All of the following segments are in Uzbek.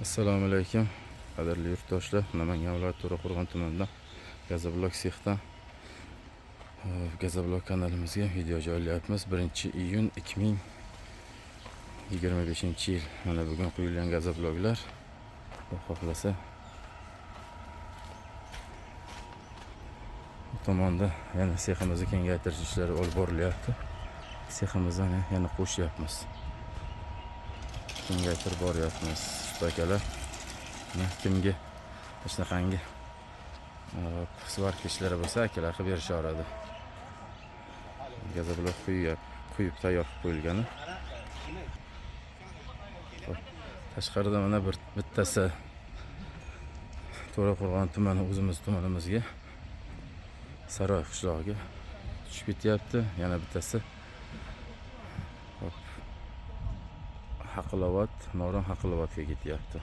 Assalomu alaykum, qadrli yurtdoshlar. Namangan viloyati To'raqo'rg'on tumanidan Gazablok sexdan Gazablok kanalimizga video joylayapmiz. 1-iyun 2025-yil. Mana bugun quyilgan gazabloklar. Xudo xohlasa bu tomonda yana seximizni kengaytirish ishlari olib borilyapti. Seximizni yana qo'shyapmiz. Kengaytirib boryapmiz. Akalar, kimga shunaqangi svarka ishlari bo'lsa, akalar qilib berisharadi. Gazablok quyib tayyor qilib qo'yilgani. Tashqarida mana bittasi To'raqo'rg'on tumani, o'zimiz tumanimizga, Saroy qishlog'iga tushib ketyapti. Yana bittasi Haqilovat, Noron Haqilovatga ketyapti.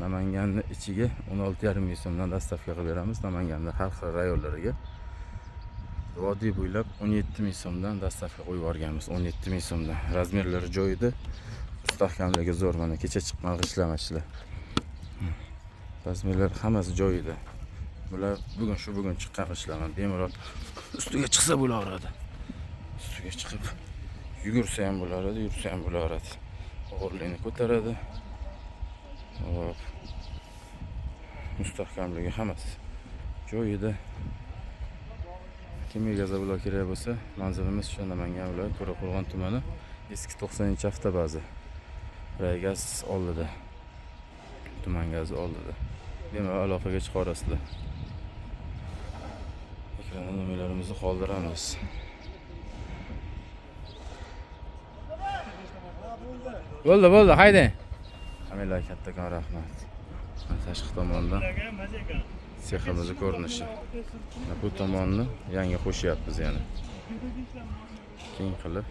Namanganning ichiga 16,5 ming so'mdan dastavka qilib beramiz. Namanganning har xil rayonlariga. Vodiy bo'ylab 17 ming so'mdan dastavka qo'yib yuborganmiz. 17 ming so'mdan. Razmerlari joyida, mustahkamligi zo'r. Mana kecha chiqqan ishlamashlar. Razmerlar hammasi joyida. Bular bugun chiqqan ishlaman. Bemalol ustiga chiqsa bo'laveradi. Ustiga chiqib yugursa ham bo'laradi, yursa ham bo'laradi. Og'irlikni ko'taradi. Hop. Mustahkamligi hammasi joyida. Kimga gazablok kerak bo'lsa, manzilimiz shu Namangan viloyati To'raqo'rg'on tumani, eski 90-avtobaza. Raygaz oldida. Tuman gazi oldida. Bemalol aloqaga chiqarasizlar. Ekran nomerlarimizni qoldiramiz. Bo'ldi, haydang. Hammalarga kattakon rahmat. Tashqi tomondan seximizni ko'rinishi. Bu tomonni yangi qo'shyapmiz yana. Keng qilib